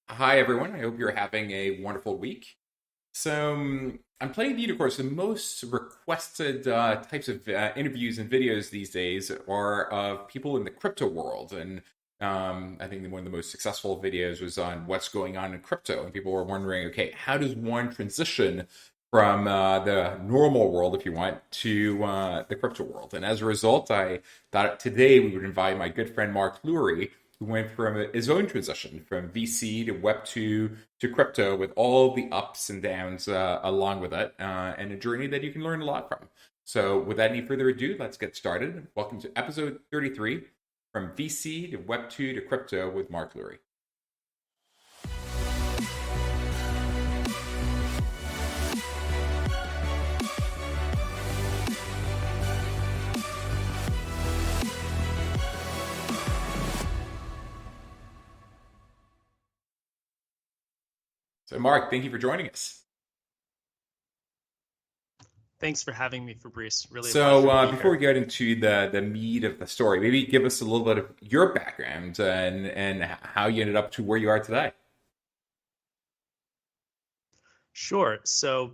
Hi, everyone. I hope you're having a wonderful week. I'm playing the course. The most requested types of interviews and videos these days are of people in the crypto world. And I think one of the most successful videos was on what's going on in crypto. And people were wondering, okay, how does one transition from the normal world, if you want, to the crypto world? And as a result, I thought today we would invite my good friend Mark Lurie, who went from his own transition from VC to Web2 to crypto with all the ups and downs along with it, and a journey that you can learn a lot from. So, without any further ado, let's get started. Welcome to episode 33 from VC to Web2 to crypto with Mark Lurie. So, Mark, thank you for joining us. Thanks for having me, Fabrice. Really a pleasure So to be before we here. get into the meat of the story, maybe give us a little bit of your background and how you ended up to where you are today. Sure. So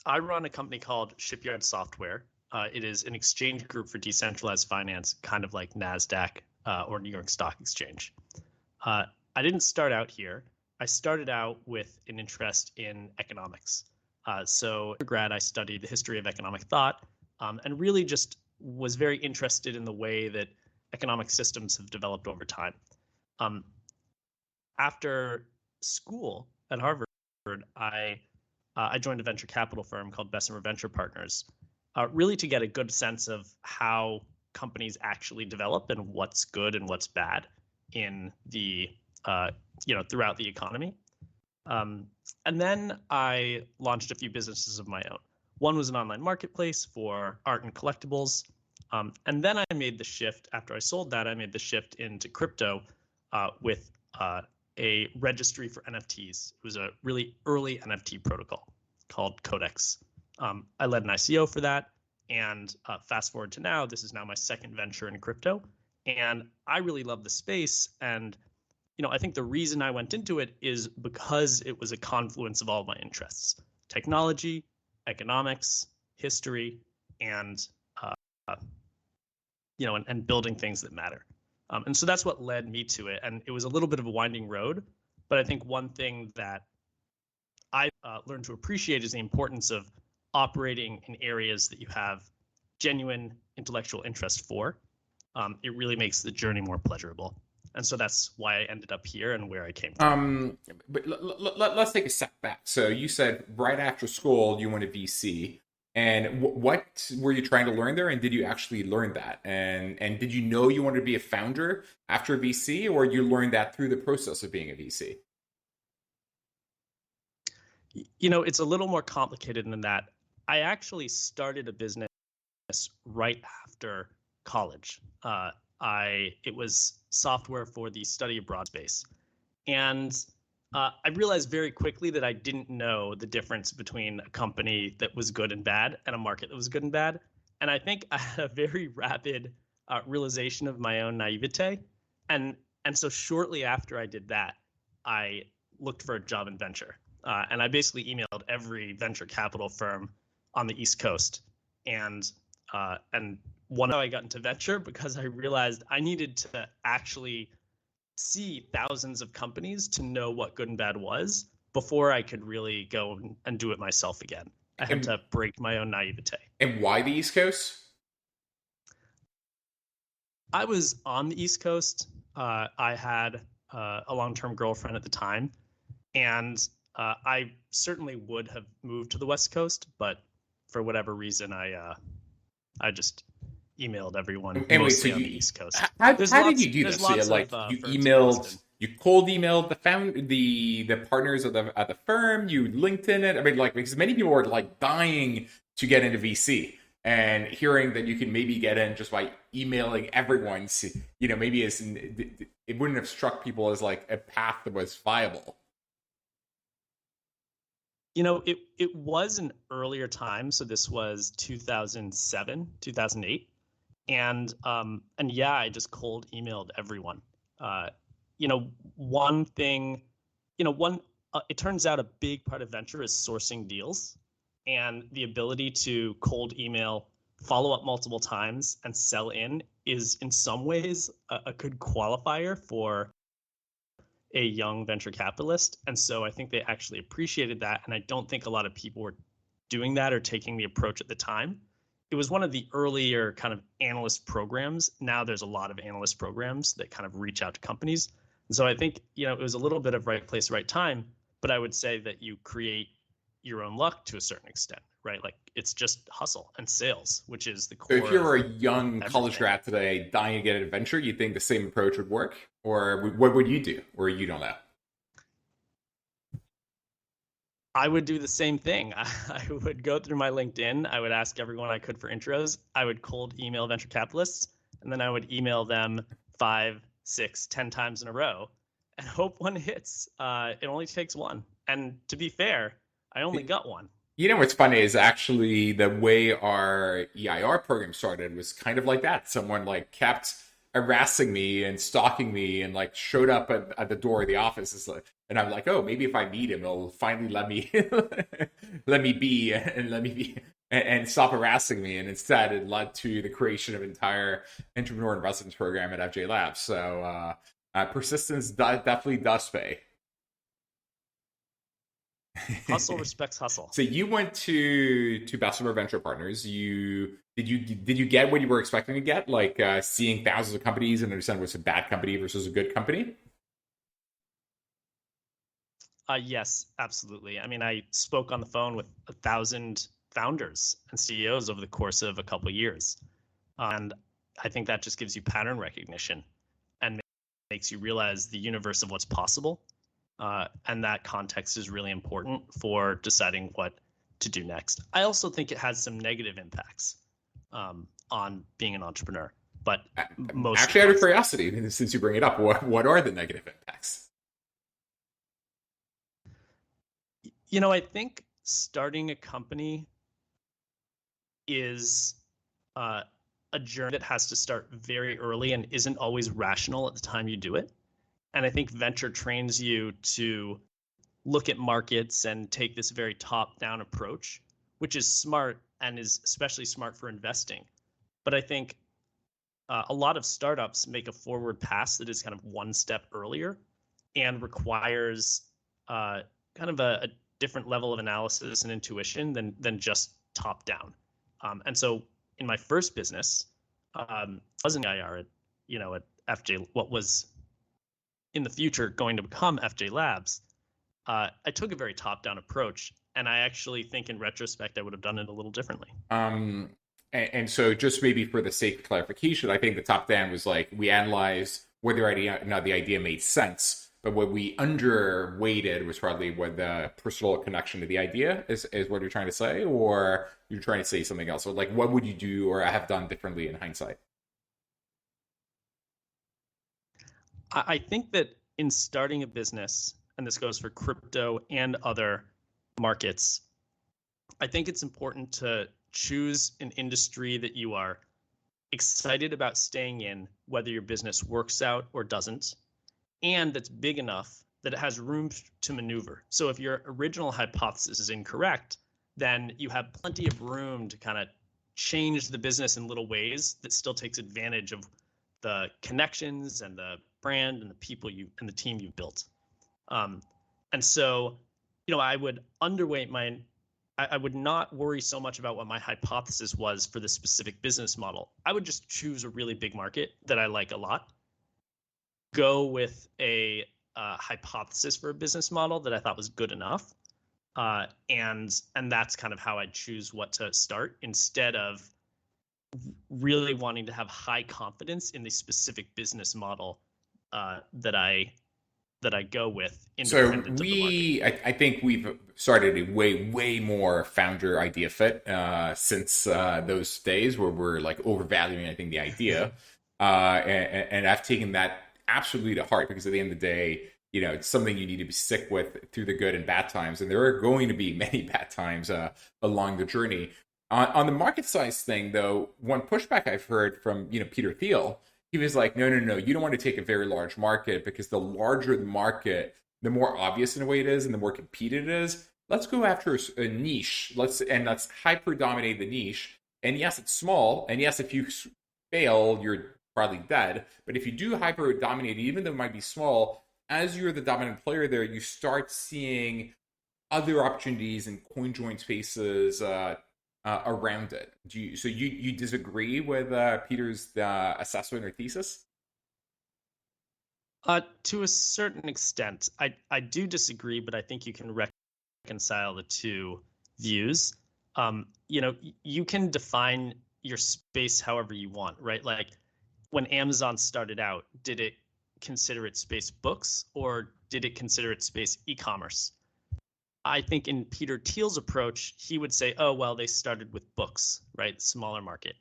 I run a company called Shipyard Software. It is an exchange group for decentralized finance, kind of like NASDAQ or New York Stock Exchange. I didn't start out here. I started out with an interest in economics. So undergrad, I studied the history of economic thought and really just was very interested in the way that economic systems have developed over time. Um, After school at Harvard, I I joined a venture capital firm called Bessemer Venture Partners, really to get a good sense of how companies actually develop and what's good and what's bad in the throughout the economy. Um, and then I launched a few businesses of my own. One was an online marketplace for art and collectibles. And then I made the shift after I sold that. I made the shift into crypto with a registry for NFTs. It was a really early NFT protocol called Codex. I led an ICO for that. And fast forward to now, this is now my second venture in crypto. And I really love the space. And I think the reason I went into it is because it was a confluence of all my interests: technology, economics, history, and and building things that matter. And so that's what led me to it. And it was a little bit of a winding road, but I think one thing that I learned to appreciate is the importance of operating in areas that you have genuine intellectual interest for. It really makes the journey more pleasurable. And so that's why I ended up here and where I came from. Um, but let's take a step back. So you said right after school you went to VC, and what were you trying to learn there? And did you actually learn that? And did you know you wanted to be a founder after VC, or you learned that through the process of being a VC? It's a little more complicated than that. I actually started a business right after college. It was software for the study abroad space, and I realized very quickly that I didn't know the difference between a company that was good and bad and a market that was good and bad. And I think I had a very rapid realization of my own naivete, and and so shortly after I did that, I looked for a job in venture, and I basically emailed every venture capital firm on the East Coast, and one how I got into venture because I realized I needed to actually see thousands of companies to know what good and bad was before I could really go and do it myself again. I had And to break my own naivete. and why the East Coast? I was on the East Coast. I had a long-term girlfriend at the time, and I certainly would have moved to the West Coast, but for whatever reason, I just emailed everyone And wait, so mostly on the East Coast. how did you do There's this? So lots of you firms in emailed, Boston. you cold emailed the partners of the firm, you LinkedIn it. I mean, like, because many people were like dying to get into VC, and hearing that you can maybe get in just by emailing everyone, maybe it wouldn't have struck people as like a path that was viable. It was an earlier time, so this was 2007, 2008, and yeah, I just cold emailed everyone. Uh, One thing one it turns out a big part of venture is sourcing deals, and the ability to cold email, follow up multiple times, and sell in is in some ways a good qualifier for a young venture capitalist. And so I think they actually appreciated that. And I don't think a lot of people were doing that or taking the approach at the time. It was one of the earlier kind of analyst programs. Now there's a lot of analyst programs that kind of reach out to companies. And so I think, it was a little bit of right place, right time, but I would say that you create your own luck to a certain extent, right? Like it's just hustle and sales, which is the So core. if you're a young college grad today dying to get an adventure, you think the same approach would work? Or what would you do? Or you don't know? I would do the same thing. I would go through my LinkedIn. I would ask everyone I could for intros. I would cold email venture capitalists, and then I would email them 5, 6, 10 times in a row and hope one hits. It only takes one. And to be fair, I only got one. You know what's funny is actually the way our EIR program started was kind of like that. Someone like kept harassing me and stalking me and like showed up at the door of the office. And I'm like, oh, maybe if I meet him, he'll finally let me let me be and stop harassing me. And instead, it led to the creation of an entire entrepreneur in residence program at FJ Labs. So persistence definitely does pay. Hustle respects hustle. So you went to Bessemer Venture Partners. Did you get what you were expecting to get? Like seeing thousands of companies and understand what's a bad company versus a good company? Yes, absolutely. I mean, I spoke on the phone with 1,000 founders and CEOs over the course of a couple of years, and I think that just gives you pattern recognition and makes you realize the universe of what's possible. And that context is really important for deciding what to do next. I also think it has some negative impacts on being an entrepreneur, but most actually, out of curiosity, since you bring it up, what are the negative impacts? I think starting a company is a journey that has to start very early and isn't always rational at the time you do it. And I think venture trains you to look at markets and take this very top-down approach, which is smart and is especially smart for investing. But I think a lot of startups make a forward pass that is kind of one step earlier and requires kind of a different level of analysis and intuition than just top-down. And so in my first business, I was an IR at FJ, what was in the future going to become FJ Labs. I took a very top-down approach, and I actually think in retrospect I would have done it a little differently. And so just maybe for the sake of clarification, I think the top-down was like we analyzed whether the idea made sense, but what we underweighted was probably what the personal connection to the idea is what you're trying to say, or you're trying to say something else. So like, what would you do or have done differently in hindsight? I think that in starting a business, and this goes for crypto and other markets, I think it's important to choose an industry that you are excited about staying in, whether your business works out or doesn't, and that's big enough that it has room to maneuver. So if your original hypothesis is incorrect, then you have plenty of room to kind of change the business in little ways that still takes advantage of the connections and the brand and the people and the team you've built. And so, I would underweight I would not worry so much about what my hypothesis was for the specific business model. I would just choose a really big market that I like a lot, go with a hypothesis for a business model that I thought was good enough. And that's kind of how I'd choose what to start instead of really wanting to have high confidence in the specific business model that I go with. So I think we've started a way more founder idea fit since those days where we're like overvaluing, I think, the idea. And I've taken that absolutely to heart because at the end of the day, it's something you need to be stick with through the good and bad times. And there are going to be many bad times along the journey. On the market size thing, though, one pushback I've heard from Peter Thiel, he was like, no, you don't want to take a very large market because the larger the market, the more obvious in a way it is and the more competed it is, let's go after a niche. Let's hyper dominate the niche. And yes, it's small. And yes, if you fail, you're probably dead. But if you do hyper dominate, even though it might be small, as you're the dominant player there, you start seeing other opportunities and coin join spaces around it. You disagree with Peter's assessment or thesis? To a certain extent, I do disagree, but I think you can reconcile the two views. You can define your space however you want, right? Like when Amazon started out, did it consider its space books or did it consider its space e-commerce? I think in Peter Thiel's approach, he would say, oh, well, they started with books, right? Smaller market.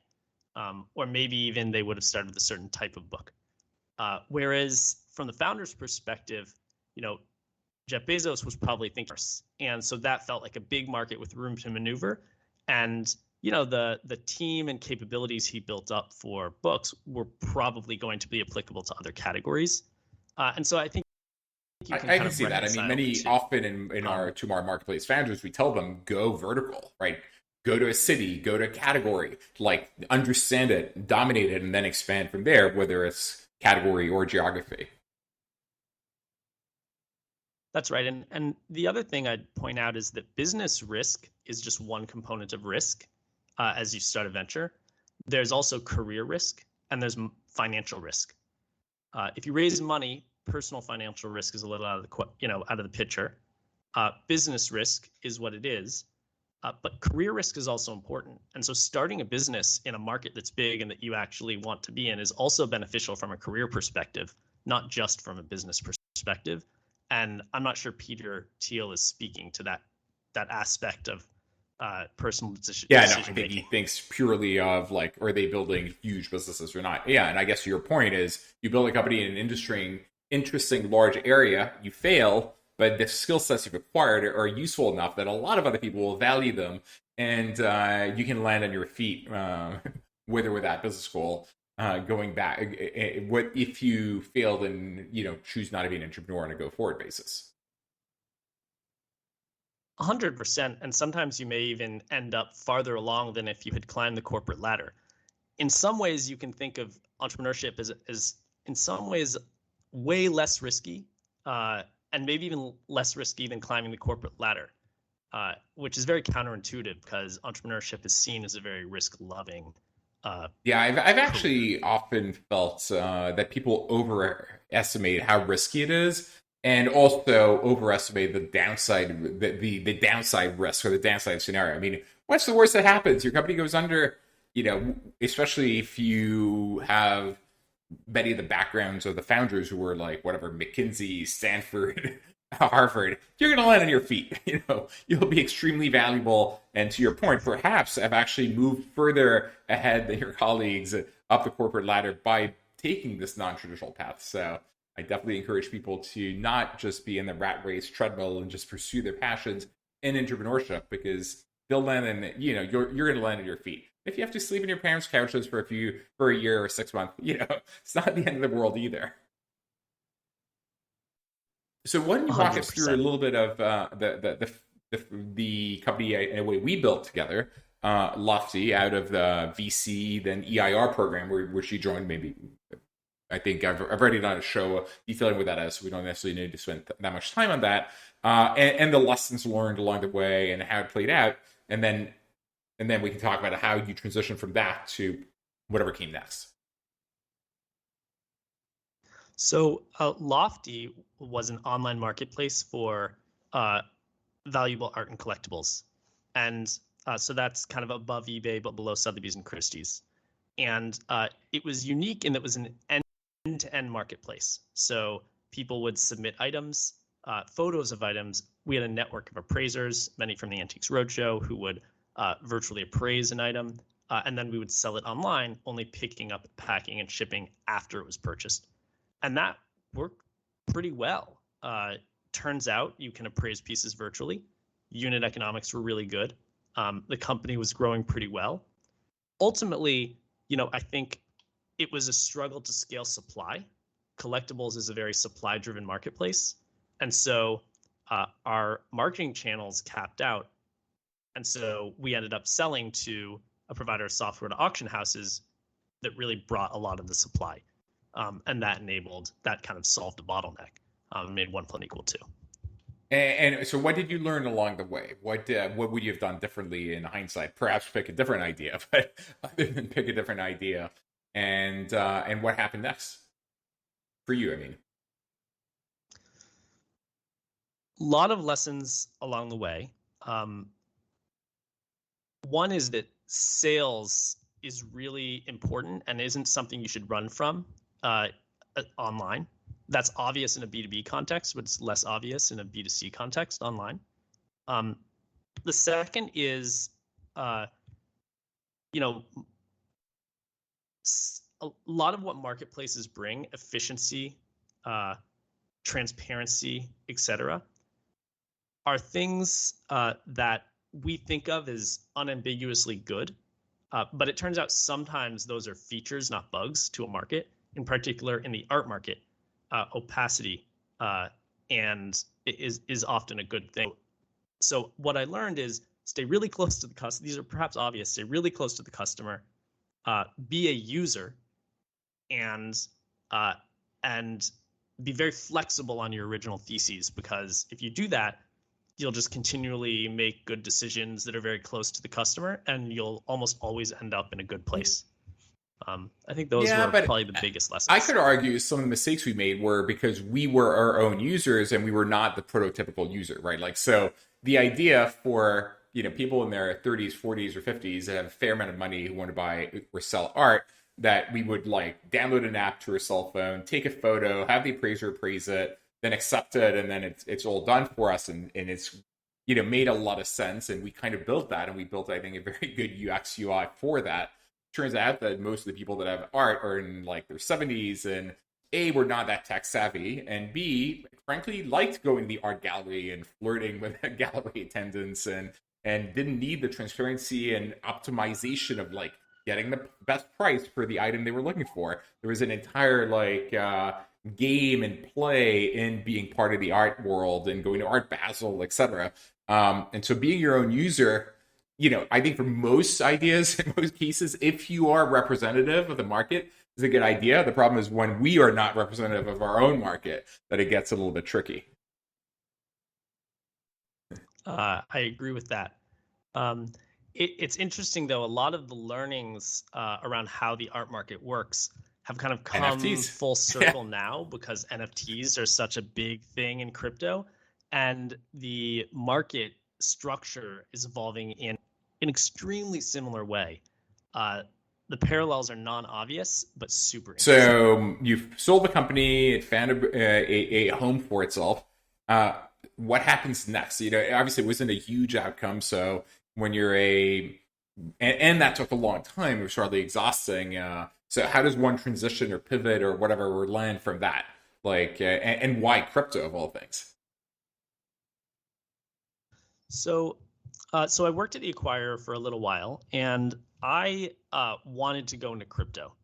Or maybe even they would have started with a certain type of book. Whereas from the founder's perspective, Jeff Bezos was probably thinking, and so that felt like a big market with room to maneuver. And the team and capabilities he built up for books were probably going to be applicable to other categories. And so I think you can I can see that. I mean, many often in our marketplace founders, we tell them go vertical, right? Go to a city, go to a category, like understand it, dominate it, and then expand from there, whether it's category or geography. That's right. And the other thing I'd point out is that business risk is just one component of risk as you start a venture. There's also career risk and there's financial risk. If you raise money, personal financial risk is a little out of the picture. Business risk is what it is. But career risk is also important. And so starting a business in a market that's big and that you actually want to be in is also beneficial from a career perspective, not just from a business perspective. And I'm not sure Peter Thiel is speaking to that aspect of personal decision. Yeah, no, I think he thinks purely of like, are they building huge businesses or not? Yeah, and I guess your point is you build a company in an interesting large area, you fail, but the skill sets you've acquired are useful enough that a lot of other people will value them, and you can land on your feet with or without business school. Going back, what if you failed and choose not to be an entrepreneur on a go forward basis? 100%, and sometimes you may even end up farther along than if you had climbed the corporate ladder. In some ways, you can think of entrepreneurship as in some ways way less risky, and maybe even less risky than climbing the corporate ladder, which is very counterintuitive because entrepreneurship is seen as a very risk-loving. Yeah, I've actually often felt that people overestimate how risky it is, and also overestimate the downside, the downside risk or the downside scenario. I mean, what's the worst that happens? Your company goes under. Especially if you have many of the backgrounds of the founders who were like whatever McKinsey, Stanford, Harvard, you're going to land on your feet. You'll be extremely valuable. And to your point, perhaps I've actually moved further ahead than your colleagues up the corporate ladder by taking this non-traditional path. So I definitely encourage people to not just be in the rat race treadmill and just pursue their passions in entrepreneurship, because they'll land and you're going to land on your feet. If you have to sleep in your parents' couches for a year or 6 months, it's not the end of the world either. So why don't you walk 100%. Us through a little bit of the company in a way we built together, Lofty, out of the VC then EIR program where she joined. Maybe I think I've already done a show detailing what that is, so we don't necessarily need to spend that much time on that, and the lessons learned along the way and how it played out, and then we can talk about how you transition from that to whatever came next. So Lofty was an online marketplace for valuable art and collectibles. And so that's kind of above eBay, but below Sotheby's and Christie's. And it was unique in that it was an end-to-end marketplace. So people would submit items, photos of items. We had a network of appraisers, many from the Antiques Roadshow, who would virtually appraise an item. And then we would sell it online, only picking up, packing, and shipping after it was purchased. And that worked pretty well. Turns out you can appraise pieces virtually. Unit economics were really good. The company was growing pretty well. Ultimately, I think it was a struggle to scale supply. Collectibles is a very supply-driven marketplace. And so our marketing channels capped out. And so we ended up selling to a provider of software to auction houses that really brought a lot of the supply. And that kind of solved the bottleneck, made 1 + 2. And so, what did you learn along the way? What would you have done differently in hindsight? Perhaps pick a different idea, but other than pick a different idea, and what happened next for you? I mean, A lot of lessons along the way. One is that sales is really important and isn't something you should run from online. That's obvious in a B2B context, but it's less obvious in a B2C context online. The second is, a lot of what marketplaces bring, efficiency, transparency, etc., are things that we think of as unambiguously good. But it turns out sometimes those are features, not bugs, to a market. In particular, in the art market, opacity and is often a good thing. So what I learned is stay really close to the customer. These are perhaps obvious. Stay really close to the customer. Be a user, and be very flexible on your original theses. Because if you do that, you'll just continually make good decisions that are very close to the customer, and you'll almost always end up in a good place. I think those yeah, were but probably the biggest lessons. I could argue some of the mistakes we made were because we were our own users and we were not the prototypical user, right? Like, so the idea for people in their 30s, 40s, or 50s that have a fair amount of money who want to buy or sell art, that we would like download an app to our cell phone, take a photo, have the appraiser appraise it, then accept it, and then it's all done for us, and it's made a lot of sense, and we kind of built that, and we built, I think, a very good UX UI for that. Turns out that most of the people that have art are in like their 70s, and A, were not that tech savvy, and B, frankly, liked going to the art gallery and flirting with gallery attendants, and didn't need the transparency and optimization of like getting the best price for the item they were looking for. There was an entire like game and play in being part of the art world and going to Art Basel, etc. And so being your own user, I think for most ideas, in most cases, if you are representative of the market, is a good idea. The problem is when we are not representative of our own market, that it gets a little bit tricky. I agree with that. It's interesting, though. A lot of the learnings around how the art market works have kind of come NFTs. full circle now, because NFTs are such a big thing in crypto, and the market structure is evolving in an extremely similar way. The parallels are non-obvious, but super interesting. So you've sold the company, it found a home for itself. What happens next? Obviously it wasn't a huge outcome. So when you're and that took a long time, it was hardly exhausting. So how does one transition or pivot or whatever or land from that? Like, and why crypto of all things? So I worked at the acquirer for a little while, and I wanted to go into crypto.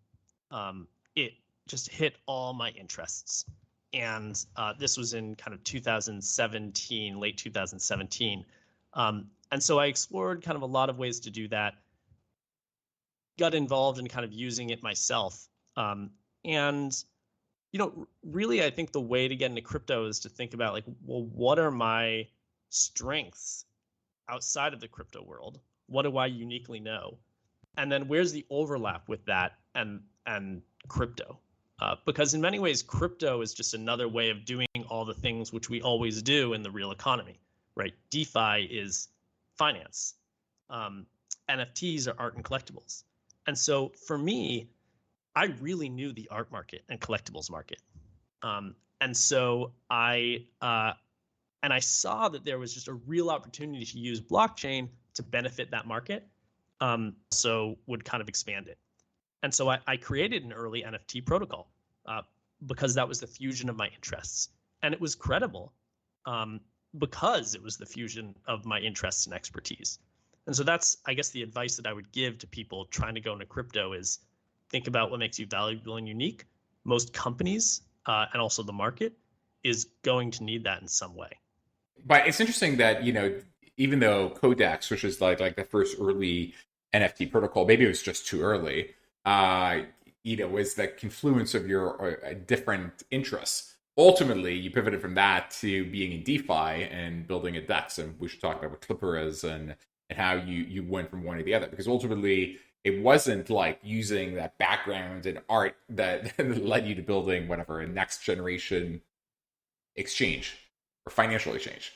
It just hit all my interests. And this was in kind of 2017, late 2017. And so I explored kind of a lot of ways to do that, got involved in kind of using it myself. And, really, I think the way to get into crypto is to think about like, well, what are my strengths outside of the crypto world? What do I uniquely know? And then where's the overlap with that and crypto? Because in many ways, crypto is just another way of doing all the things which we always do in the real economy, right? DeFi is finance. NFTs are art and collectibles. And so for me, I really knew the art market and collectibles market. And so I saw that there was just a real opportunity to use blockchain to benefit that market. So would kind of expand it. And so I created an early NFT protocol because that was the fusion of my interests. And it was credible because it was the fusion of my interests and expertise. And so that's, I guess, the advice that I would give to people trying to go into crypto is think about what makes you valuable and unique. Most companies and also the market is going to need that in some way. But it's interesting that, even though Codex, which is like the first early NFT protocol, maybe it was just too early, uh, was the confluence of your different interests. Ultimately, you pivoted from that to being in DeFi and building a DEX, and we should talk about what Clipper is and how you went from one to the other. Because ultimately, it wasn't like using that background in art that led you to building whatever a next generation exchange or financial exchange.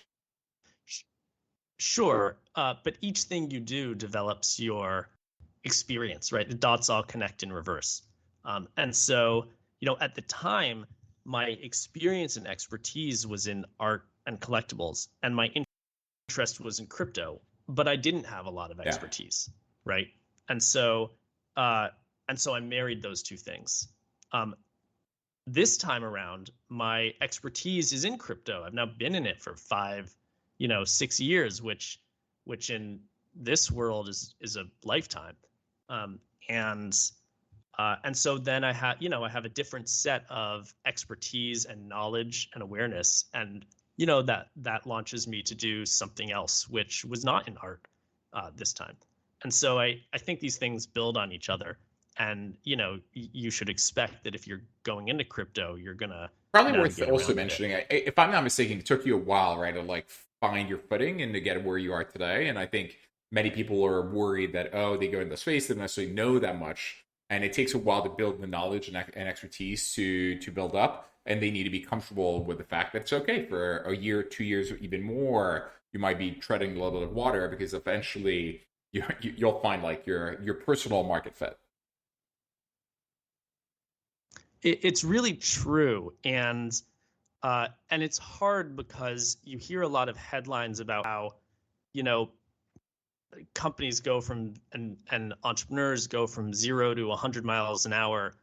Sure, but each thing you do develops your experience, right? The dots all connect in reverse. And so, at the time, my experience and expertise was in art and collectibles, and my interest was in crypto, but I didn't have a lot of Yeah. expertise, right? And so, uh, I married those two things. This time around, my expertise is in crypto. I've now been in it for 6 years, which in this world is a lifetime. Um, and and so then I have a different set of expertise and knowledge and awareness, and that launches me to do something else, which was not in art this time. And so I think these things build on each other. And you should expect that if you're going into crypto, you're gonna Probably worth navigate also around a bit. mentioning, if I'm not mistaken, it took you a while, right, to like find your footing and to get where you are today. And I think many people are worried that, oh, they go into the space, they don't necessarily know that much, and it takes a while to build the knowledge and expertise to build up, and they need to be comfortable with the fact that it's okay for a year, 2 years, or even more. You might be treading a little bit of water because eventually you'll find like your personal market fit. It's really true, and it's hard because you hear a lot of headlines about how you know companies go from and entrepreneurs go from 0 to 100 miles an hour,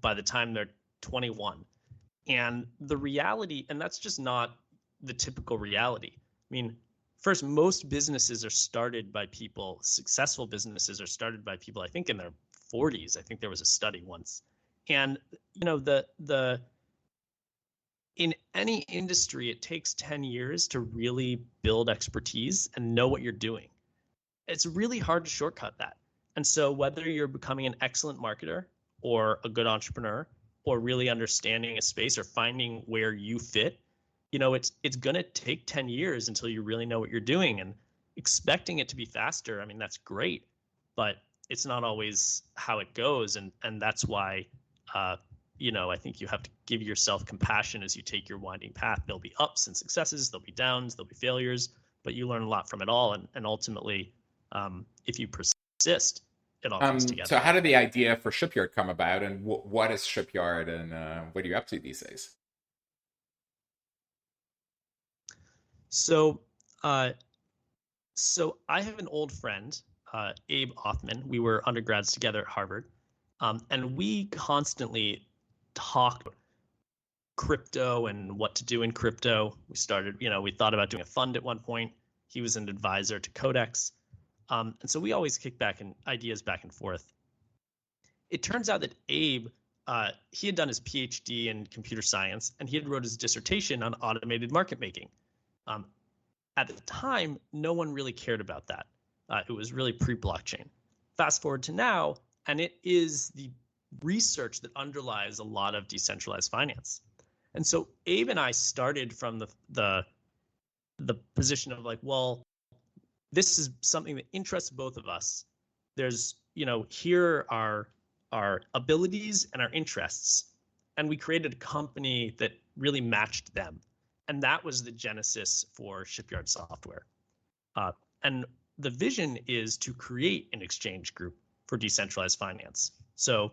by the time they're 21. And the reality, and that's just not the typical reality. I mean, first, most businesses are started by people, successful businesses are started by people, I think, in their 40s. I think there was a study once. And the in any industry, it takes 10 years to really build expertise and know what you're doing. It's really hard to shortcut that. And so whether you're becoming an excellent marketer or a good entrepreneur or really understanding a space or finding where you fit, it's going to take 10 years until you really know what you're doing. And expecting it to be faster, I mean, that's great, but it's not always how it goes. And that's why I think you have to give yourself compassion as you take your winding path. There'll be ups and successes, there'll be downs, there'll be failures, but you learn a lot from it all. And ultimately, if you persist, it all comes So together. how did the idea for Shipyard come about, and what is Shipyard, and what are you up to these days? So, uh, so I have an old friend, Abe Othman. We were undergrads together at Harvard, and we constantly talked crypto and what to do in crypto. We thought about doing a fund at one point. He was an advisor to Codex. And so we always kick back and ideas back and forth. It turns out that Abe, he had done his PhD in computer science, and he had wrote his dissertation on automated market making. At the time, no one really cared about that. It was really pre-blockchain. Fast forward to now, and it is the research that underlies a lot of decentralized finance. And so Abe and I started from the position of like, well, this is something that interests both of us. There's, here are our abilities and our interests. And we created a company that really matched them. And that was the genesis for Shipyard Software. And the vision is to create an exchange group for decentralized finance. So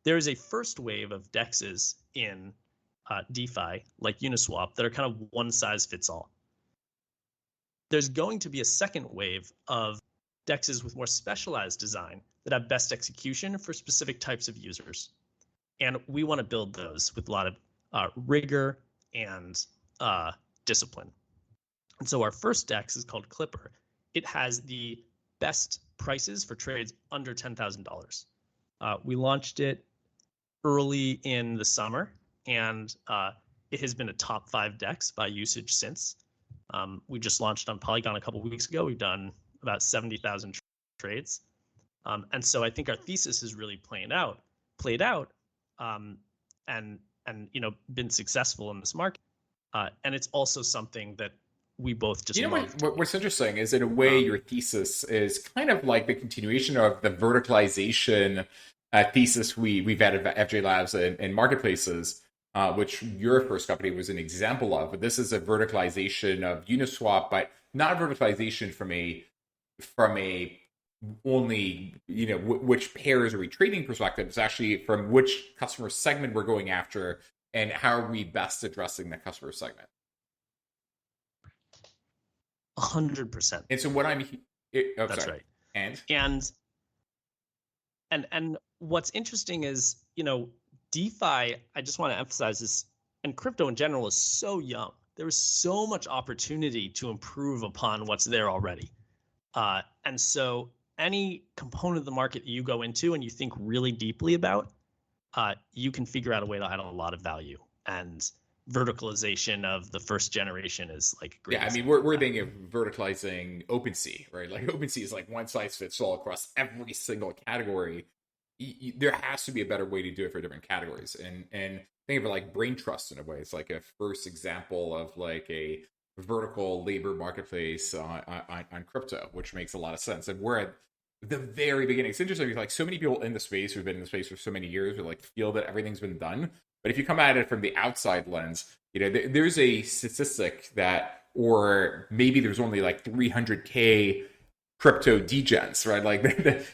there is a first wave of DEXs in DeFi, like Uniswap, that are kind of one size fits all. There's going to be a second wave of DEXs with more specialized design that have best execution for specific types of users. And we want to build those with a lot of rigor and discipline. And so our first DEX is called Clipper. It has the best prices for trades under $10,000. We launched it early in the summer, and it has been a top 5 DEX by usage since. We just launched on Polygon a couple of weeks ago. We've done about 70,000 trades. And so I think our thesis is really played out, and been successful in this market. And it's also something that we both just love. What's interesting is, in a way, your thesis is kind of like the continuation of the verticalization thesis we've had at FJ Labs and marketplaces, which your first company was an example of. But this is a verticalization of Uniswap, but not a verticalization from a only which pairs are we trading perspective. It's actually from which customer segment we're going after and how are we best addressing that customer segment. 100%. And so what that's sorry. Right. And what's interesting is, DeFi, I just want to emphasize this, and crypto in general is so young. There is so much opportunity to improve upon what's there already. And so any component of the market you go into and you think really deeply about, you can figure out a way to add a lot of value. And verticalization of the first generation is like great. Yeah, I mean, we're thinking of verticalizing OpenSea, right? Like OpenSea is like one size fits all across every single category. There has to be a better way to do it for different categories. And think of it like brain trust in a way. It's like a first example of like a vertical labor marketplace on crypto, which makes a lot of sense. And we're at the very beginning. It's interesting, like so many people in the space who've been in the space for so many years who like feel that everything's been done. But if you come at it from the outside lens, there's a statistic that, or maybe there's only like 300K crypto degens, right? Like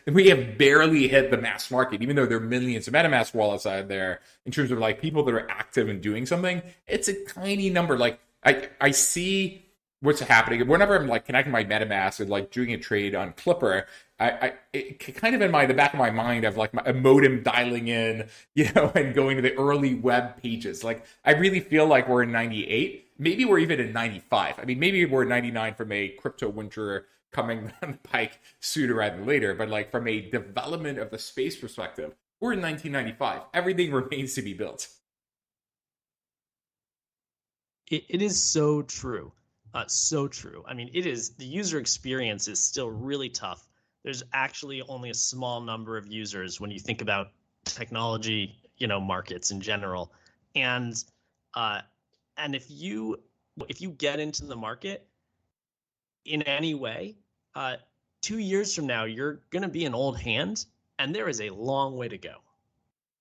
we have barely hit the mass market, even though there are millions of MetaMask wallets out there. In terms of like people that are active and doing something, it's a tiny number. Like I see what's happening whenever I'm like connecting my MetaMask and like doing a trade on Clipper. It kind of in the back of my mind of like a modem dialing in, and going to the early web pages. Like I really feel like we're in 98. Maybe we're even in 95. I mean, maybe we're in 99 from a crypto winter coming down the pike sooner rather than later. But like from a development of the space perspective, we're in 1995. Everything remains to be built. It is so true. So true. I mean, the user experience is still really tough. There's actually only a small number of users when you think about technology, markets in general. And if you get into the market in any way, 2 years from now, you're going to be an old hand, and there is a long way to go.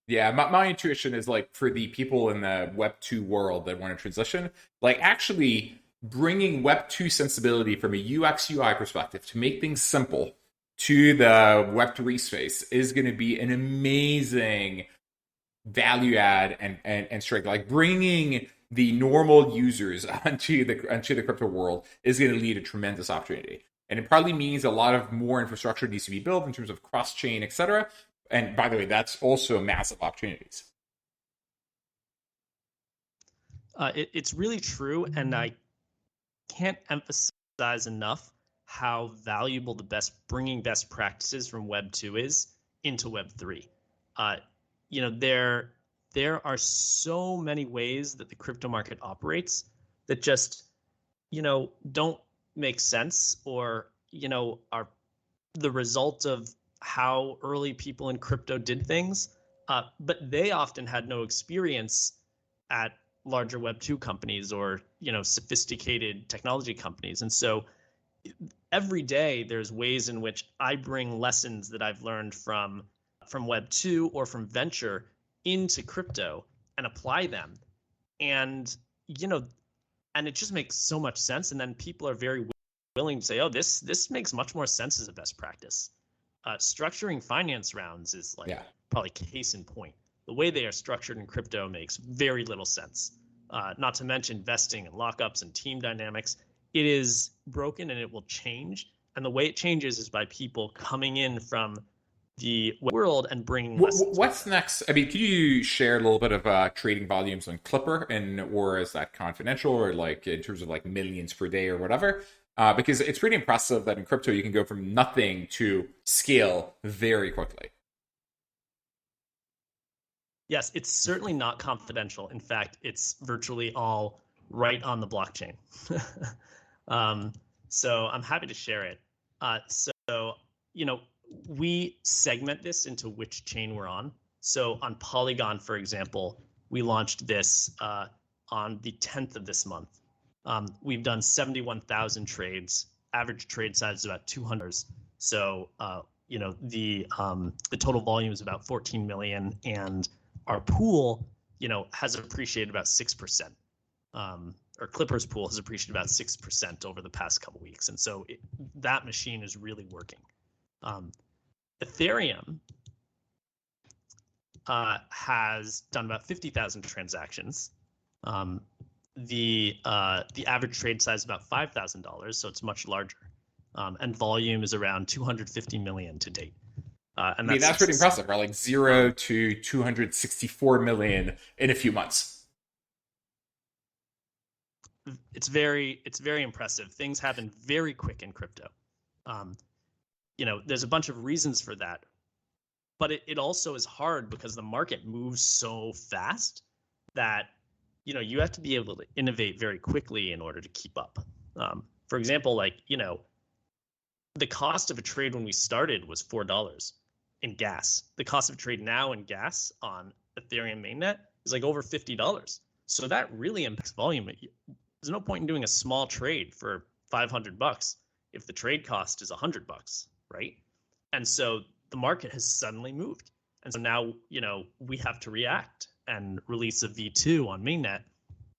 Yeah, my intuition is like for the people in the Web2 world that want to transition, like actually bringing Web2 sensibility from a UX UI perspective to make things simple to the Web3 space is going to be an amazing value add and strength. Like bringing the normal users onto the crypto world is going to lead to tremendous opportunity. And it probably means a lot of more infrastructure needs to be built in terms of cross-chain, etc. And by the way, that's also massive opportunities. It's really true, and I can't emphasize enough how valuable bringing best practices from Web 2 is into Web 3. There are so many ways that the crypto market operates that just, don't make sense, or, are the result of how early people in crypto did things. But they often had no experience at larger Web 2 companies or, sophisticated technology companies. And so every day there's ways in which I bring lessons that I've learned from Web 2 or from venture into crypto and apply them. And, and it just makes so much sense. And then people are very willing to say, oh, this makes much more sense as a best practice. Structuring finance rounds is probably case in point. The way they are structured in crypto makes very little sense. Not to mention vesting and lockups and team dynamics. It is broken and it will change. And the way it changes is by people coming in from the world and bringing lessons. What's next? I mean, could you share a little bit of trading volumes on Clipper, or is that confidential, or like in terms of like millions per day or whatever? Because it's pretty impressive that in crypto you can go from nothing to scale very quickly. Yes, it's certainly not confidential. In fact, it's virtually all right on the blockchain. um, so I'm happy to share it. So, you know, we segment this into which chain we're on. So on Polygon, for example, we launched this on the 10th of this month. We've done 71,000 trades. Average trade size is about 200. So, the total volume is about 14 million, and our pool, has appreciated about 6%. Or Clipper's pool has appreciated about 6% over the past couple weeks, and so that machine is really working. Ethereum has done about 50,000 transactions. The average trade size is about $5,000, so it's much larger, and volume is around 250 million to date. And I mean, that's pretty impressive, right? Like 0 to 264 million in a few months. It's very impressive. Things happen very quick in crypto. There's a bunch of reasons for that, but it also is hard because the market moves so fast that you have to be able to innovate very quickly in order to keep up. For example, the cost of a trade when we started was $4 in gas. The cost of a trade now in gas on Ethereum mainnet is like over $50. So that really impacts volume. There's no point in doing a small trade for $500 if the trade cost is $100, right? And so the market has suddenly moved. And so now, we have to react and release a V2 on mainnet,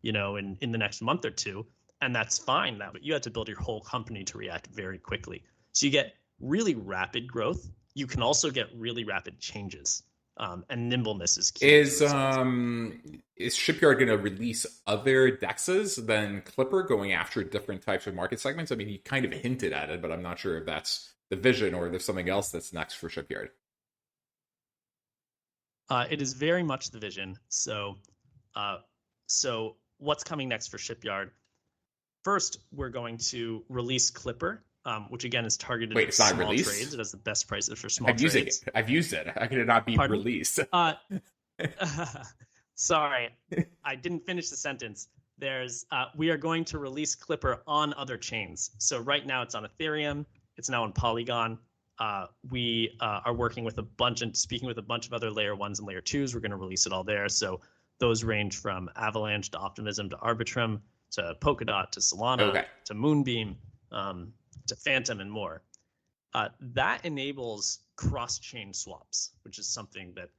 in the next month or two. And that's fine. But you have to build your whole company to react very quickly. So you get really rapid growth. You can also get really rapid changes. And nimbleness is key. Is Shipyard going to release other dexes than Clipper, going after different types of market segments? I mean, you kind of hinted at it, but I'm not sure if that's the vision or if there's something else that's next for Shipyard. It is very much the vision. So what's coming next for Shipyard? First, we're going to release Clipper, which again is targeted at small trades. It has the best prices for small trades. I've used it. How could it not be released? Sorry, I didn't finish the sentence. We are going to release Clipper on other chains. So right now it's on Ethereum. It's now on Polygon. We are working with speaking with a bunch of other layer 1s and layer 2s. We're going to release it all there. So those range from Avalanche to Optimism to Arbitrum to Polkadot to Solana to Moonbeam to Phantom and more. That enables cross-chain swaps, which is something that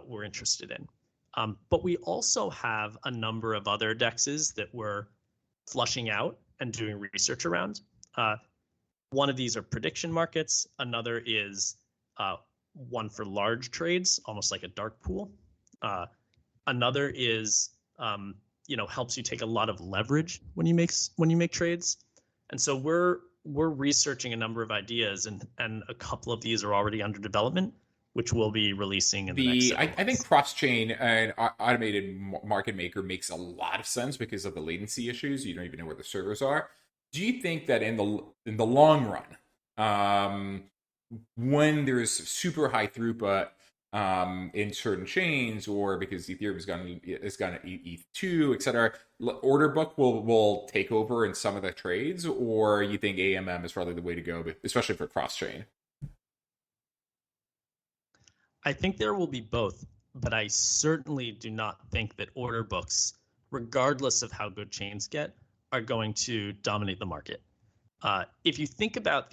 we're interested in. But we also have a number of other dexes that we're flushing out and doing research around. One of these are prediction markets. Another is one for large trades, almost like a dark pool. Another is helps you take a lot of leverage when you make trades. And so we're researching a number of ideas, and a couple of these are already under development, which we'll be releasing in the next 7 months. I think cross-chain and automated market maker makes a lot of sense because of the latency issues. You don't even know where the servers are. Do you think that in the long run, when there's super high throughput in certain chains, or because Ethereum has gone ETH2, etc., order book will take over in some of the trades, or you think AMM is probably the way to go, especially for cross-chain? I think there will be both, but I certainly do not think that order books, regardless of how good chains get, are going to dominate the market. If you think about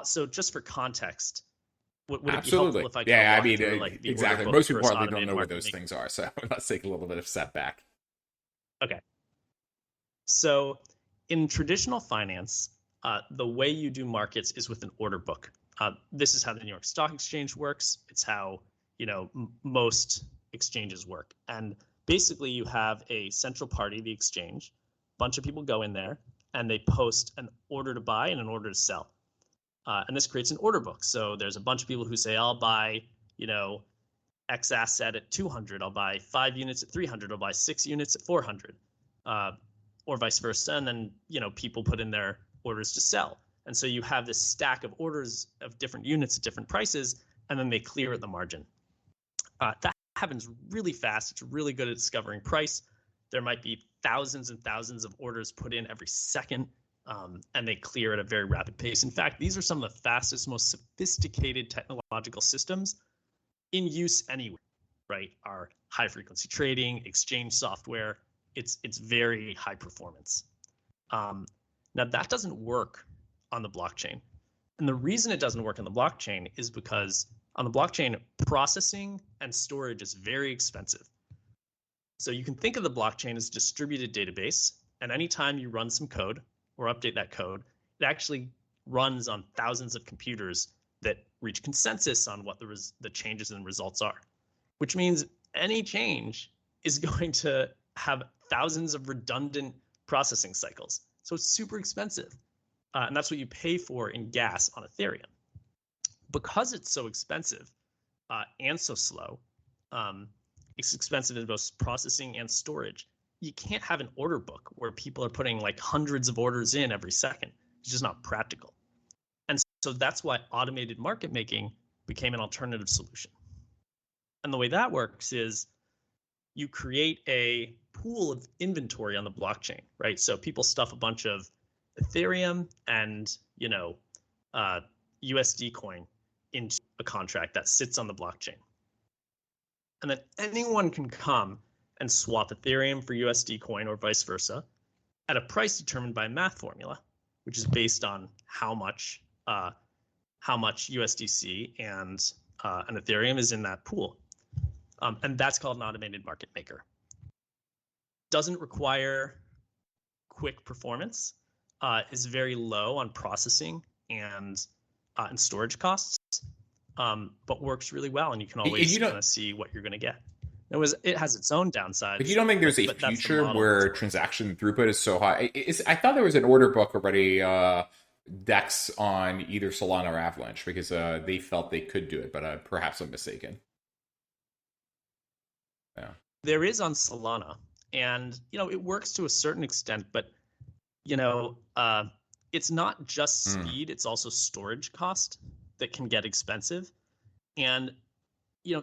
so just for context, would it be helpful if I through, exactly. Most people probably don't know where those things are, so let's take a little bit of setback. Okay. So in traditional finance, the way you do markets is with an order book. This is how the New York Stock Exchange works. It's how most exchanges work. And basically, you have a central party, the exchange. A bunch of people go in there and they post an order to buy and an order to sell. And this creates an order book. So there's a bunch of people who say, I'll buy, X asset at 200. I'll buy 5 units at 300. I'll buy 6 units at 400, or vice versa. And then, people put in their orders to sell. And so you have this stack of orders of different units at different prices, and then they clear at the margin. That happens really fast. It's really good at discovering price. There might be thousands and thousands of orders put in every second, and they clear at a very rapid pace. In fact, these are some of the fastest, most sophisticated technological systems in use anywhere, right? Our high frequency trading, exchange software, it's very high performance. Now that doesn't work on the blockchain. And the reason it doesn't work on the blockchain is because on the blockchain, processing and storage is very expensive. So you can think of the blockchain as a distributed database, and anytime you run some code or update that code, it actually runs on thousands of computers that reach consensus on what the changes and results are, which means any change is going to have thousands of redundant processing cycles. So it's super expensive. And that's what you pay for in gas on Ethereum. Because it's so expensive and so slow, it's expensive in both processing and storage. You can't have an order book where people are putting like hundreds of orders in every second. It's just not practical. And so that's why automated market making became an alternative solution. And the way that works is you create a pool of inventory on the blockchain, right? So people stuff a bunch of Ethereum and, USD coin into a contract that sits on the blockchain. And then anyone can come and swap Ethereum for USD coin or vice versa at a price determined by a math formula, which is based on how much USDC and an Ethereum is in that pool. And that's called an automated market maker. Doesn't require quick performance, is very low on processing and storage costs, but works really well, and you can always kind of see what you're going to get. It has its own downsides. But you don't think there's a future where transaction throughput is so high? I thought there was an order book already, DEX on either Solana or Avalanche, because they felt they could do it, but perhaps I'm mistaken. Yeah. There is on Solana, and it works to a certain extent, but it's not just speed, it's also storage cost that can get expensive. And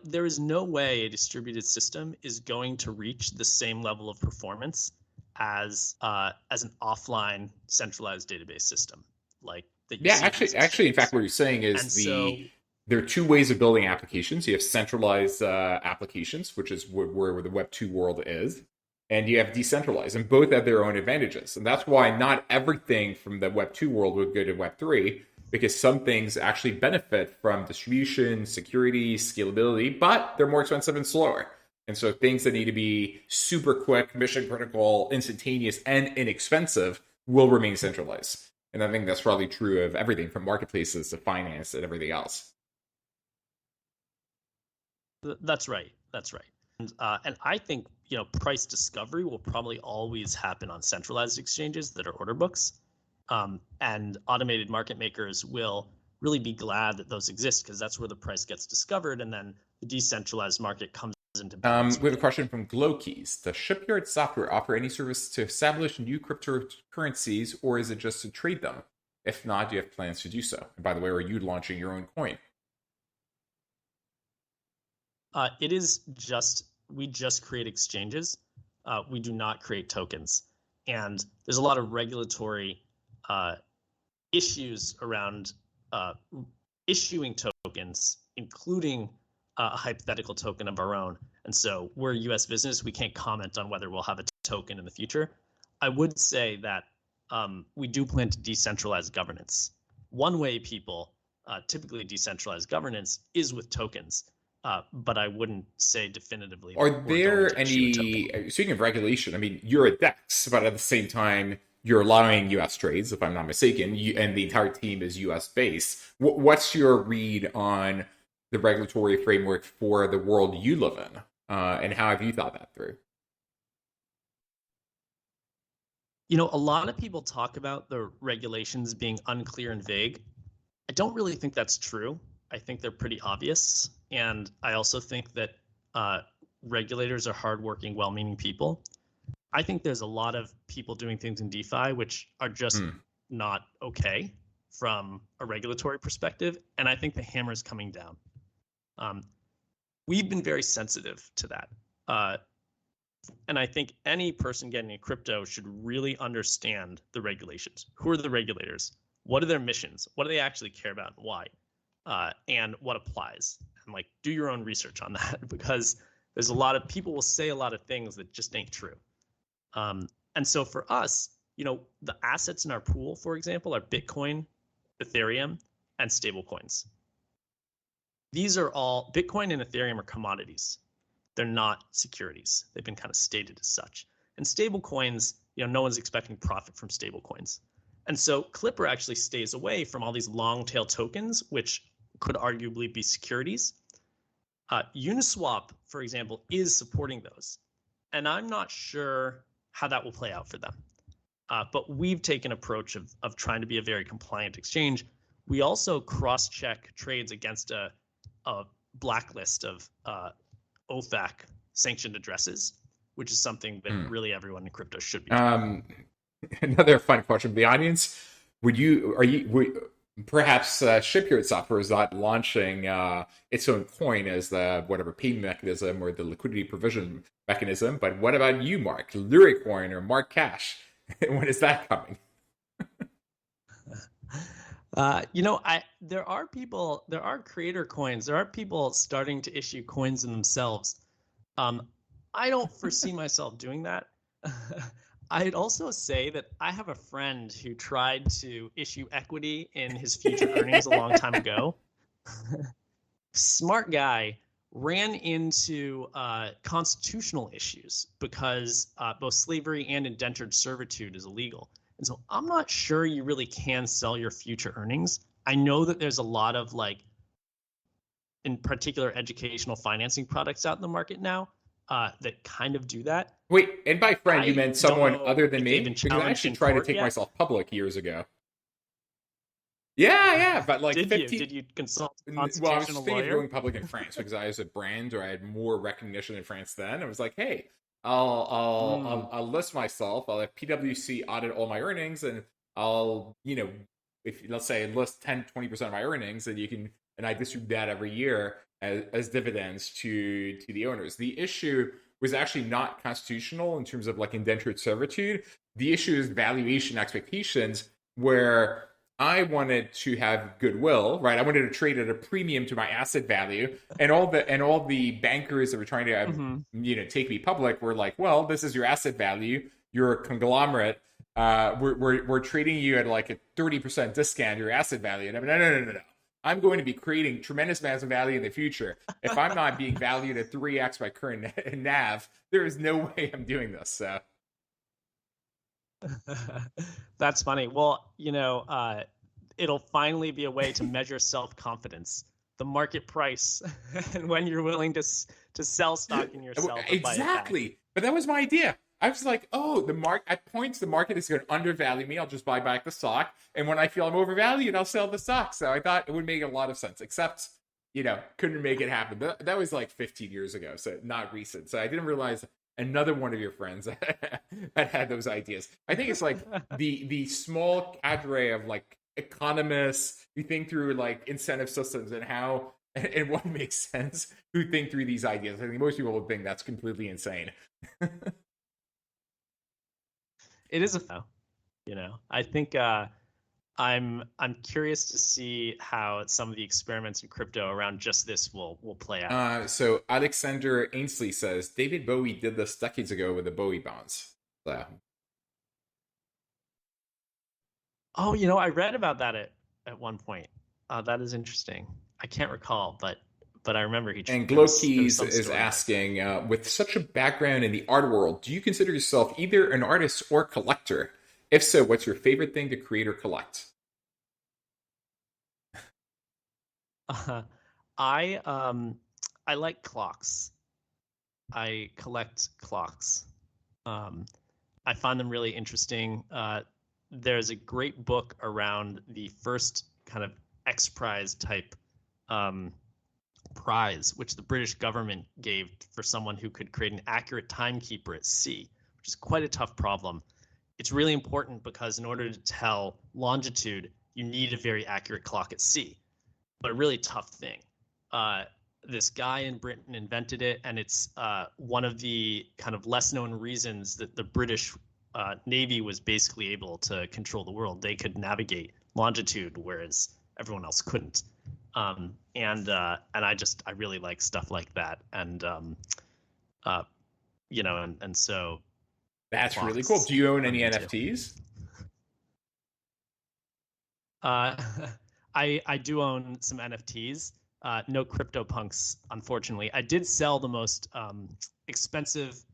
there is no way a distributed system is going to reach the same level of performance as an offline centralized database system like that. Yeah, actually, in fact, what you're saying is there are two ways of building applications. You have centralized applications, which is where the Web2 world is, and you have decentralized, and both have their own advantages. And that's why not everything from the Web2 world would go to Web3, because some things actually benefit from distribution, security, scalability, but they're more expensive and slower. And so things that need to be super quick, mission critical, instantaneous, and inexpensive will remain centralized. And I think that's probably true of everything from marketplaces to finance and everything else. That's right. And I think, price discovery will probably always happen on centralized exchanges that are order books. And automated market makers will really be glad that those exist, because that's where the price gets discovered, and then the decentralized market comes into balance. We have a question from Glowkeys. Does Shipyard software offer any service to establish new cryptocurrencies, or is it just to trade them? If not, do you have plans to do so? And by the way, are you launching your own coin? We just create exchanges. We do not create tokens. And there's a lot of regulatory issues around issuing tokens, including a hypothetical token of our own. And so we're a US business. We can't comment on whether we'll have a token in the future. I would say that we do plan to decentralize governance. One way people typically decentralize governance is with tokens. But I wouldn't say definitively. Are there any, speaking of regulation, I mean, you're a DEX, but at the same time, you're allowing US trades, if I'm not mistaken, and the entire team is US based. What's your read on the regulatory framework for the world you live in? And how have you thought that through? A lot of people talk about the regulations being unclear and vague. I don't really think that's true. I think they're pretty obvious. And I also think that regulators are hardworking, well-meaning people. I think there's a lot of people doing things in DeFi which are just not okay from a regulatory perspective. And I think the hammer is coming down. we've been very sensitive to that. And I think any person getting in crypto should really understand the regulations. Who are the regulators? What are their missions? What do they actually care about and why? And what applies? And like, do your own research on that because there's a lot of people will say a lot of things that just ain't true. And so for us, the assets in our pool, for example, are Bitcoin, Ethereum, and stablecoins. These are all Bitcoin and Ethereum are commodities. They're not securities. They've been kind of stated as such. And stablecoins, no one's expecting profit from stablecoins. And so Clipper actually stays away from all these long tail tokens, which could arguably be securities. Uniswap, for example, is supporting those. And I'm not sure how that will play out for them. But we've taken an approach of trying to be a very compliant exchange. We also cross-check trades against a blacklist of OFAC sanctioned addresses, which is something that really everyone in crypto should be doing. Another fun question from the audience: perhaps Shipyard Software is not launching its own coin as the whatever payment mechanism or the liquidity provision mechanism, but what about you, Mark? Lurie coin or Mark Cash? When is that coming? There are creator coins. There are people starting to issue coins in themselves. I don't foresee myself doing that. I'd also say that I have a friend who tried to issue equity in his future earnings a long time ago. Smart guy, ran into constitutional issues because both slavery and indentured servitude is illegal. And so I'm not sure you really can sell your future earnings. I know that there's a lot of in particular, educational financing products out in the market now that kind of do that. Wait, and by friend, you meant someone other than me? Because I actually tried to take myself public years ago. Yeah, but like did you consult a constitutional Well, I was thinking lawyer? of going public in France because I was a brand or I had more recognition in France then. I was like, hey, I'll list myself. I'll have PwC audit all my earnings, and I'll if let's say list 10-20% of my earnings, and I distribute that every year as dividends to the owners. The issue was actually not constitutional in terms of like indentured servitude. The issue is valuation expectations, where I wanted to have goodwill, right? I wanted to trade at a premium to my asset value, and all the bankers that were trying to take me public were like, well, this is your asset value. You're a conglomerate. We're trading you at like a 30% discount to your asset value. And I'm no. I'm going to be creating tremendous amounts of value in the future. If I'm not being valued at 3x my current NAV, there is no way I'm doing this. So. That's funny. Well, it'll finally be a way to measure self-confidence, the market price, and when you're willing to sell stock in yourself. Exactly. But that was my idea. I was like, at points the market is going to undervalue me. I'll just buy back the stock, and when I feel I'm overvalued, I'll sell the stock. So I thought it would make a lot of sense. Except, couldn't make it happen. That was like 15 years ago, so not recent. So I didn't realize another one of your friends had those ideas. I think it's like the small cadre of like economists who think through like incentive systems and what makes sense, who think through these ideas. I think most people would think that's completely insane. It is I think I'm curious to see how some of the experiments in crypto around just this will play out. So Alexander Ainsley says David Bowie did this decades ago with the Bowie bonds. So. Oh, I read about that at one point. That is interesting. I can't recall, but I remember he. And Glowkeys is asking, with such a background in the art world, do you consider yourself either an artist or collector? If so, what's your favorite thing to create or collect? I like clocks. I collect clocks. I find them really interesting. There's a great book around the first kind of X Prize type prize, which the British government gave for someone who could create an accurate timekeeper at sea, which is quite a tough problem. It's really important because in order to tell longitude, you need a very accurate clock at sea, but a really tough thing. this guy in Britain invented it, and it's one of the kind of less known reasons that the British Navy was basically able to control the world. They could navigate longitude, whereas everyone else couldn't. And I really like stuff like that, and and so That's really cool. Do you own any into. NFTs? I do own some NFTs. No CryptoPunks, unfortunately. I did sell the most expensive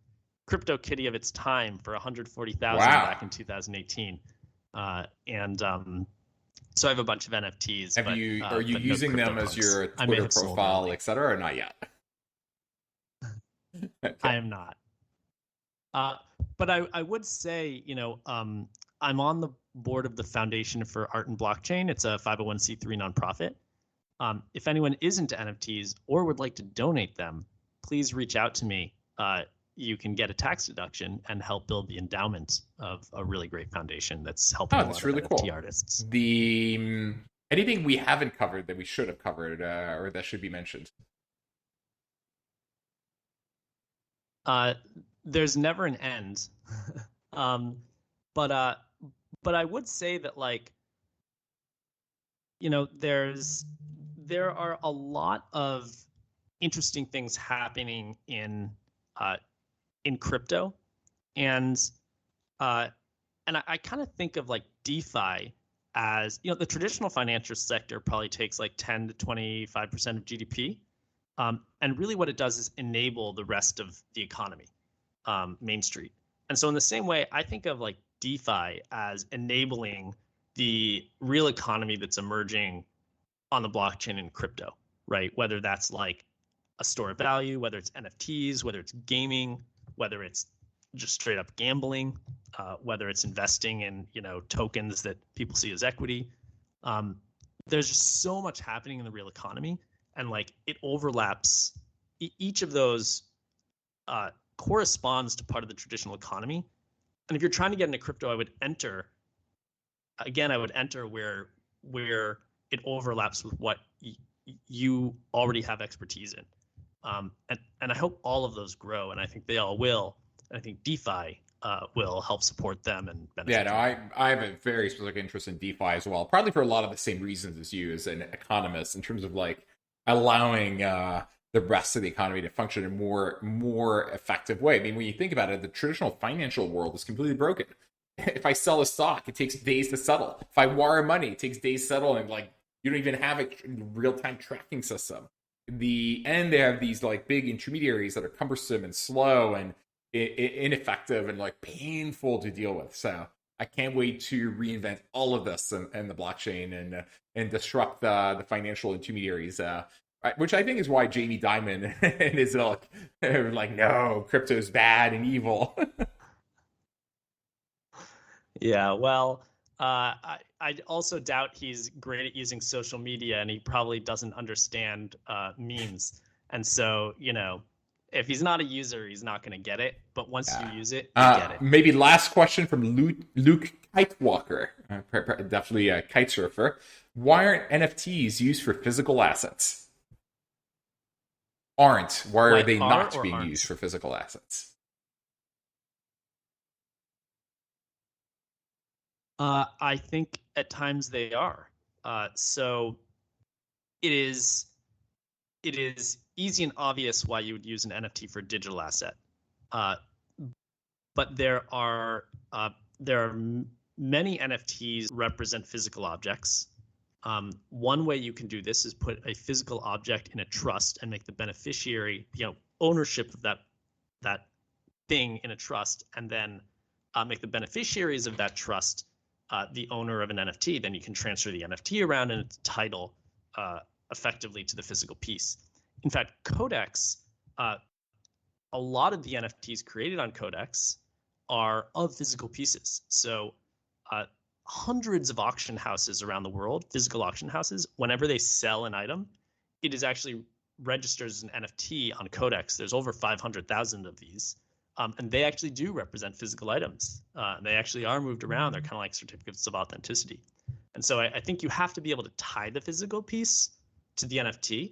crypto kitty of its time for 140,000 back in 2018. So I have a bunch of NFTs. Are you using them as your Twitter profile, etc., or not yet? Okay. I am not. But I would say, I'm on the board of the Foundation for Art and Blockchain. It's a 501c3 nonprofit. If anyone is into NFTs or would like to donate them, please reach out to me. You can get a tax deduction and help build the endowment of a really great foundation that's helping a lot of NFT artists. Anything we haven't covered that we should have covered or that should be mentioned? There's never an end. But I would say that, like, there are a lot of interesting things happening in crypto, and I kind of think of like DeFi as, the traditional financial sector probably takes like 10 to 25% of GDP, and really what it does is enable the rest of the economy, Main Street. And so in the same way, I think of like DeFi as enabling the real economy that's emerging on the blockchain and crypto, right? Whether that's like a store of value, whether it's NFTs, whether it's gaming, whether it's just straight up gambling, whether it's investing in, tokens that people see as equity. There's just so much happening in the real economy, and like it overlaps. Each of those corresponds to part of the traditional economy. And if you're trying to get into crypto, I would enter where it overlaps with what you already have expertise in. And I hope all of those grow, and I think they all will. And I think DeFi will help support them and benefit. Yeah, no, I have a very specific interest in DeFi as well, probably for a lot of the same reasons as you as an economist, in terms of like allowing the rest of the economy to function in a more effective way. I mean, when you think about it, the traditional financial world is completely broken. If I sell a stock, it takes days to settle. If I wire money, it takes days to settle, and like you don't even have a real-time tracking system. In the end, they have these like big intermediaries that are cumbersome and slow and ineffective and like painful to deal with. So I can't wait to reinvent all of this and the blockchain and disrupt the financial intermediaries. Which I think is why Jamie Dimon and his ilk are like, no, crypto's bad and evil. Yeah, well, I also doubt he's great at using social media, and he probably doesn't understand memes. And so, if he's not a user, he's not going to get it. But once you use it, you get it. Maybe last question from Luke Kitewalker, definitely a kite surfer. Why aren't NFTs used for physical assets? Why are they not being used for physical assets? I think at times they are. So it is easy and obvious why you would use an NFT for a digital asset. But there are many NFTs represent physical objects. One way you can do this is put a physical object in a trust and make the beneficiary, ownership of that thing in a trust, and then make the beneficiaries of that trust the owner of an NFT. Then you can transfer the NFT around and its title effectively to the physical piece. In fact, Codex, a lot of the NFTs created on Codex are of physical pieces. So hundreds of auction houses around the world, physical auction houses, whenever they sell an item, it is actually registered as an NFT on Codex. There's over 500,000 of these. And they actually do represent physical items. They actually are moved around. They're kind of like certificates of authenticity. And so I think you have to be able to tie the physical piece to the NFT.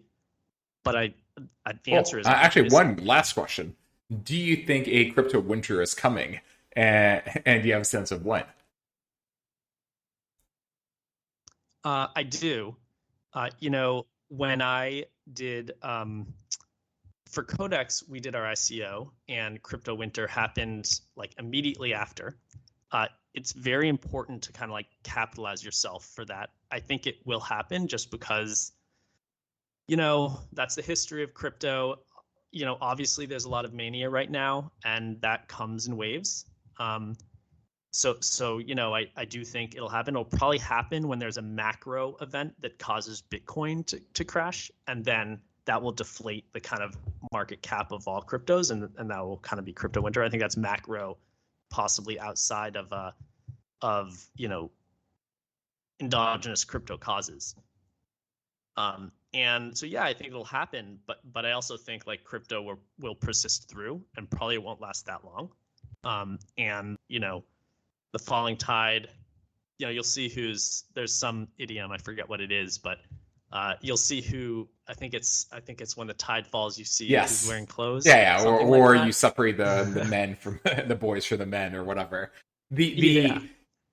But The Well, answer is actually, obvious. one last question. Do you think a crypto winter is coming? And do you have a sense of when? I do. You know, when I did for Codex, we did our ICO, and crypto winter happened like immediately after. It's very important to kind of like capitalize yourself for that. I think it will happen just because, that's the history of crypto. Obviously there's a lot of mania right now, and that comes in waves. I do think it'll happen. It'll probably happen when there's a macro event that causes Bitcoin to crash, and then that will deflate the kind of market cap of all cryptos, and that will kind of be crypto winter. I think that's macro, possibly outside of endogenous crypto causes. And so yeah, I think it'll happen, but I also think like crypto will persist through and probably won't last that long. And the falling tide, you'll see there's some idiom, I forget what it is, but you'll see who, I think it's when the tide falls, you see Yes. who's wearing clothes. Yeah, or like you separate the men from the boys for the men or whatever. The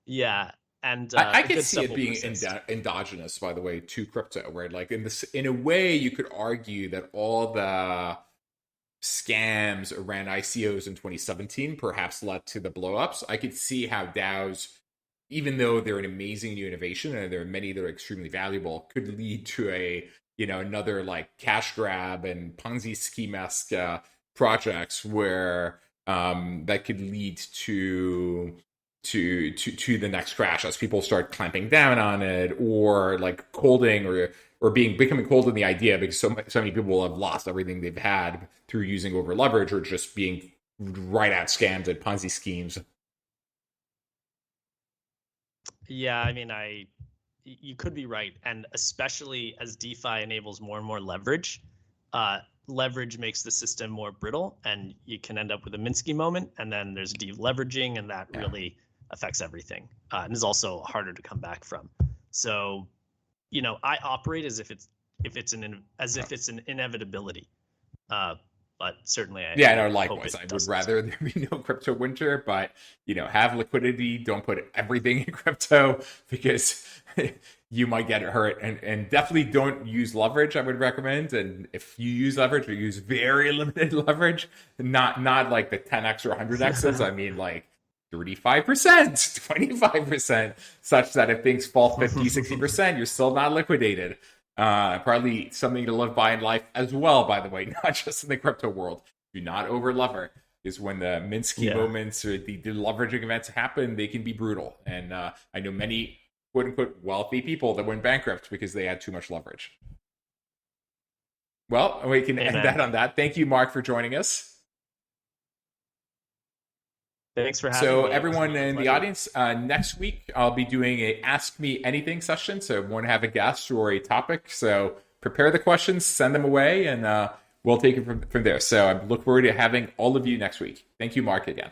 yeah. And I the could good see stuff it will being persist. endogenous, by the way, to crypto, where like in a way you could argue that all the scams around ICOs in 2017 perhaps led to the blowups. I could see how DAOs, even though they're an amazing new innovation and there are many that are extremely valuable, could lead to another like cash grab and Ponzi scheme-esque projects where that could lead to the next crash as people start clamping down on it, or like colding or becoming cold in the idea because so many people will have lost everything they've had through using over leverage or just being right out scammed at Ponzi schemes. Yeah, I mean, you could be right, and especially as DeFi enables more and more leverage, leverage makes the system more brittle, and you can end up with a Minsky moment, and then there's deleveraging, and that really affects everything, and is also harder to come back from. So, I operate as if it's an inevitability, but certainly Likewise. I would rather there be no crypto winter, but have liquidity. Don't put everything in crypto because you might get hurt, and definitely don't use leverage. I would recommend, and if you use leverage, use very limited leverage, not like the 10x or 100x's. I mean like 35%, 25%, such that if things fall 50, 60%, you're still not liquidated. Probably something to live by in life as well, by the way, not just in the crypto world. Do not over lever, is when the Minsky moments or the leveraging events happen, they can be brutal. And I know many quote unquote wealthy people that went bankrupt because they had too much leverage. Well, we can end that on that. Thank you, Mark, for joining us. Thanks for having me. So everyone in the audience, next week I'll be doing a Ask Me Anything session. So I want to have a guest or a topic. So prepare the questions, send them away, and we'll take it from there. So I look forward to having all of you next week. Thank you, Mark, again.